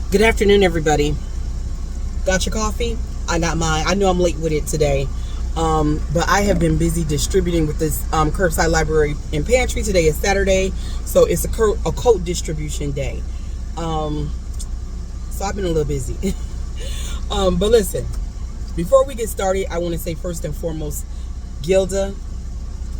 Good afternoon, everybody. Got your coffee? I got mine. I know I'm late with it today, but I have been busy distributing with this curbside library and pantry. Today is Saturday, so it's a coat distribution day. Um, so I've been a little busy. But listen, before we get started, I want to say first and foremost, Gilda,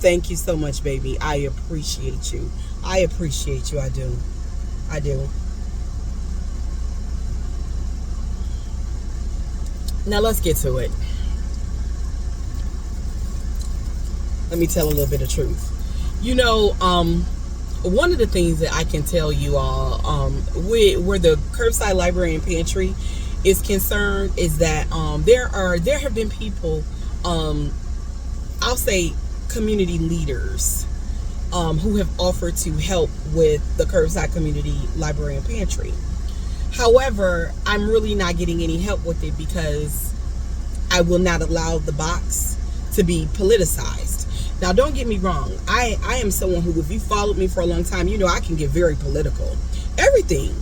thank you so much, baby. I appreciate you. I appreciate you. I do. I do. Now let's get to it. Let me tell a little bit of truth. One of the things that I can tell you all, where the curbside library and pantry is concerned, is that there have been people, I'll say community leaders, who have offered to help with the curbside community library and pantry. However, I'm really not getting any help with it because I will not allow the box to be politicized. Now, don't get me wrong. I am someone who, if you followed me for a long time, you know I can get very political. Everything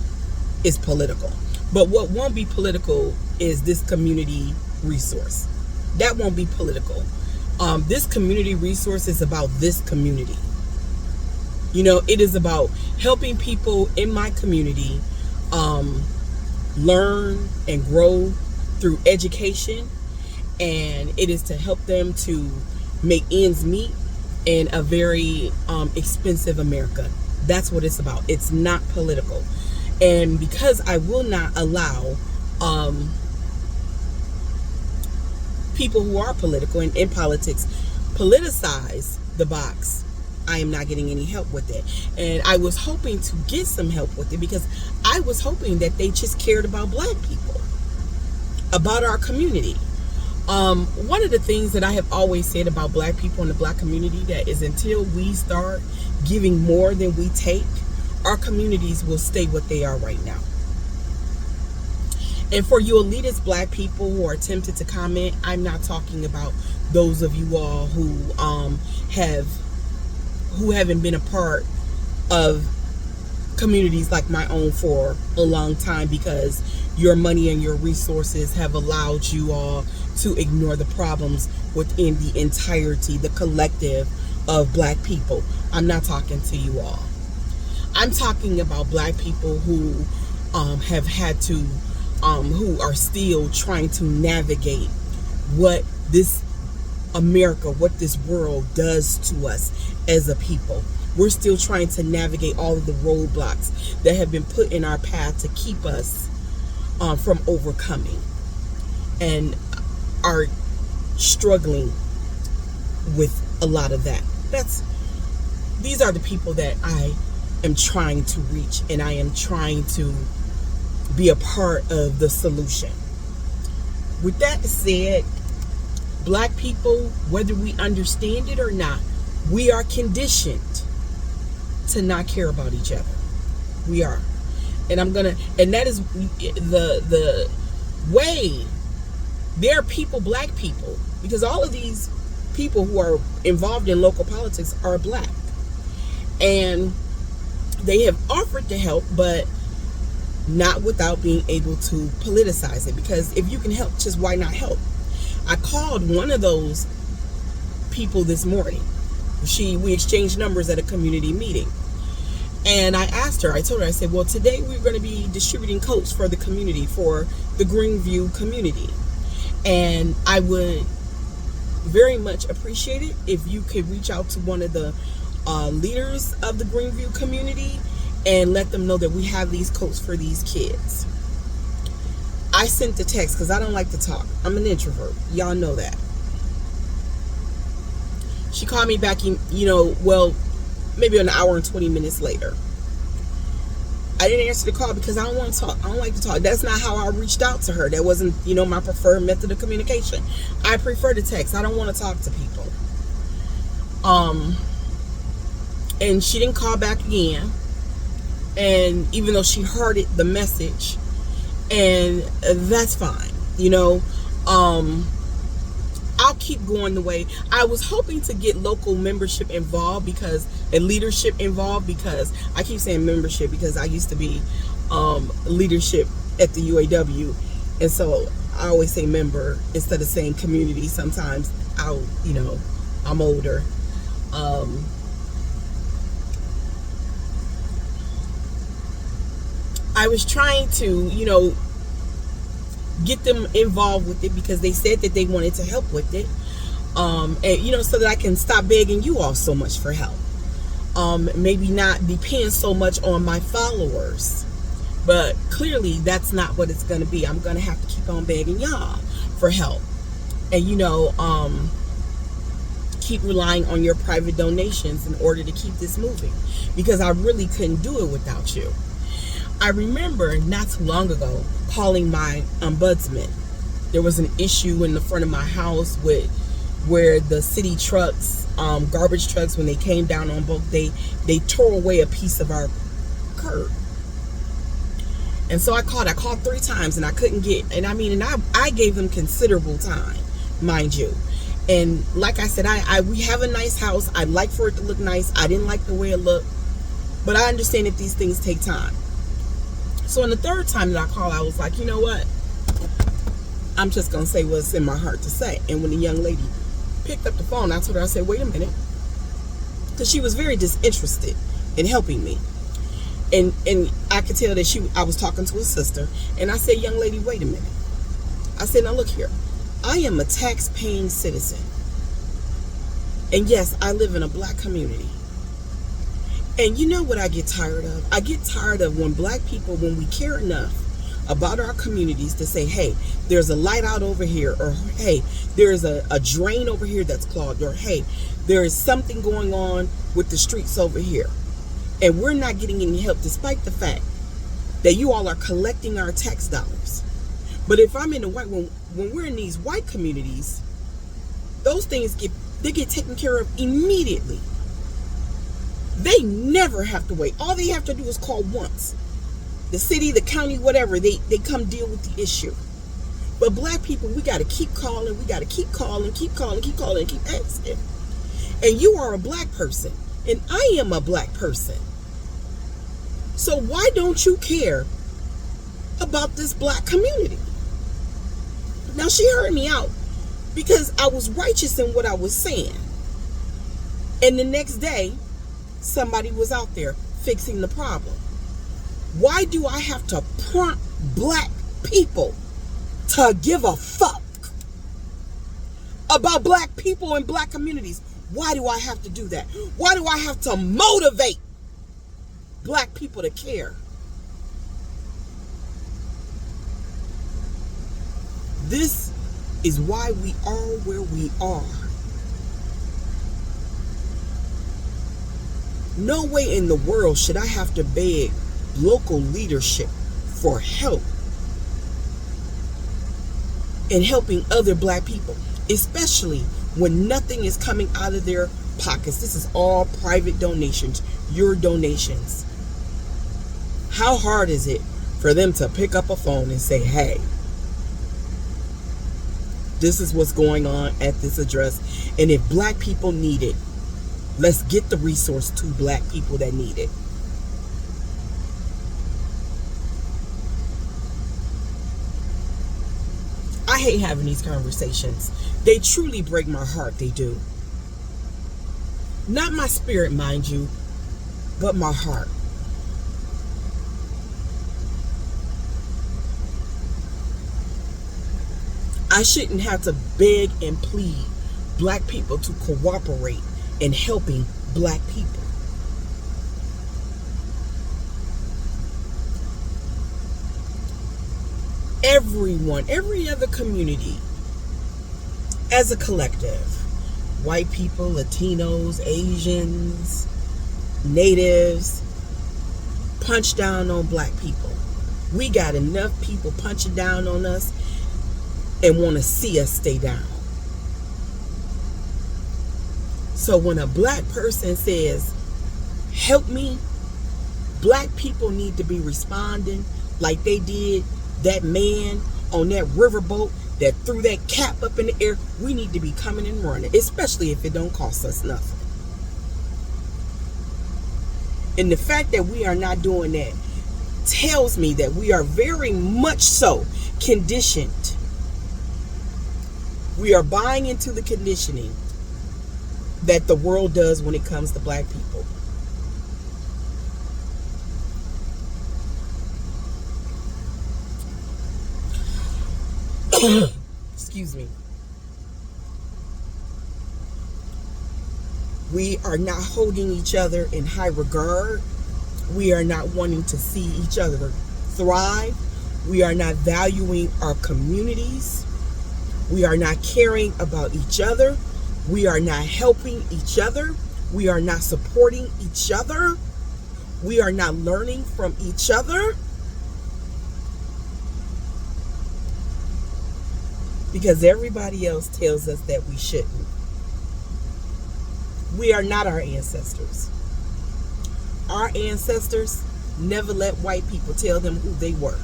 is political. But what won't be political is this community resource. That won't be political. This community resource is about this community. It is about helping people in my community learn and grow through education, and it is to help them to make ends meet in a very expensive America. That's what it's about. It's not political. And because I will not allow people who are political and in politics politicize the box, I am not getting any help with it. And I was hoping to get some help with it because I was hoping that they just cared about black people, about our community. One of the things that I have always said about black people in the black community, that is, until we start giving more than we take, our communities will stay what they are right now. And for you elitist black people who are tempted to comment, I'm not talking about those of you all who haven't been a part of communities like my own for a long time, because your money and your resources have allowed you all to ignore the problems within the entirety, the collective of black people. I'm not talking to you all. I'm talking about black people who have had to, who are still trying to navigate what this America, what this world does to us as a people. We're still trying to navigate all of the roadblocks that have been put in our path to keep us from overcoming, and are struggling with a lot of that. These are the people that I am trying to reach, and I am trying to be a part of the solution. With that said, black people, whether we understand it or not, we are conditioned to not care about each other. We are. And that is the way. There are people, black people, because all of these people who are involved in local politics are black. And they have offered to help, but not without being able to politicize it. Because if you can help, just why not help? I called one of those people this morning. We exchanged numbers at a community meeting. And I told her, I said, well, today we're going to be distributing coats for the community, for the Greenview community. And I would very much appreciate it if you could reach out to one of the leaders of the Greenview community and let them know that we have these coats for these kids. I sent the text because I don't like to talk. I'm an introvert. Y'all know that. She called me back, maybe an hour and 20 minutes later. I didn't answer the call because I don't want to talk. I don't like to talk. That's not how I reached out to her. That wasn't, my preferred method of communication. I prefer to text. I don't want to talk to people. And she didn't call back again. And even though she heard the message, and that's fine. I'll keep going the way. I was hoping to get local membership involved and leadership involved, because I keep saying membership because I used to be leadership at the UAW. And so I always say member instead of saying community. Sometimes I'm older. I was trying to, get them involved with it because they said that they wanted to help with it. And, so that I can stop begging you all so much for help. Maybe not depend so much on my followers. But clearly that's not what it's going to be. I'm going to have to keep on begging y'all for help. And, keep relying on your private donations in order to keep this moving. Because I really couldn't do it without you. I remember not too long ago calling my ombudsman. There was an issue in the front of my house with where the city trucks, garbage trucks, when they came down on both, they tore away a piece of our curb. And so I called 3 times and I couldn't get, and I gave them considerable time, mind you. And like I said, we have a nice house. I'd like for it to look nice. I didn't like the way it looked, but I understand that these things take time. So on the 3rd time that I called, I was like, you know what? I'm just going to say what's in my heart to say. And when the young lady picked up the phone, I told her, I said, wait a minute. Because she was very disinterested in helping me. And I could tell that I was talking to a sister. And I said, young lady, wait a minute. I said, now look here. I am a tax-paying citizen. And yes, I live in a black community. And you know what I get tired of? I get tired of when black people, when we care enough about our communities to say, hey, there's a light out over here, or hey, there's a drain over here that's clogged, or hey, there is something going on with the streets over here. And we're not getting any help despite the fact that you all are collecting our tax dollars. But if I'm in the white, when we're in these white communities, those things get taken care of immediately. They never have to wait. All they have to do is call once. The city, the county, whatever, they come deal with the issue. But black people, we got to keep calling. We got to keep calling, keep asking. And you are a black person. And I am a black person. So why don't you care about this black community? Now, she heard me out because I was righteous in what I was saying. And the next day, somebody was out there fixing the problem. Why do I have to prompt black people to give a fuck about black people and black communities? Why do I have to do that? Why do I have to motivate black people to care? This is why we are where we are. No way in the world should I have to beg local leadership for help in helping other black people, especially when nothing is coming out of their pockets. This is all private donations, your donations. How hard is it for them to pick up a phone and say, hey, this is what's going on at this address, and if black people need it, let's get the resource to black people that need it. I hate having these conversations. They truly break my heart, they do. Not my spirit, mind you, but my heart. I shouldn't have to beg and plead black people to cooperate in helping black people. Everyone, every other community, as a collective, white people, Latinos, Asians, natives, punch down on black people. We got enough people punching down on us and want to see us stay down. So when a black person says, help me, black people need to be responding like they did that man on that riverboat that threw that cap up in the air. We need to be coming and running, especially if it don't cost us nothing. And the fact that we are not doing that tells me that we are very much so conditioned. We are buying into the conditioning that the world does when it comes to black people. Excuse me. We are not holding each other in high regard. We are not wanting to see each other thrive. We are not valuing our communities. We are not caring about each other. We are not helping each other. We are not supporting each other. We are not learning from each other. Because everybody else tells us that we shouldn't. We are not our ancestors. Our ancestors never let white people tell them who they were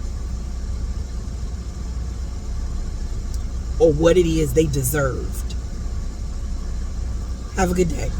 or what it is they deserved. Have a good day.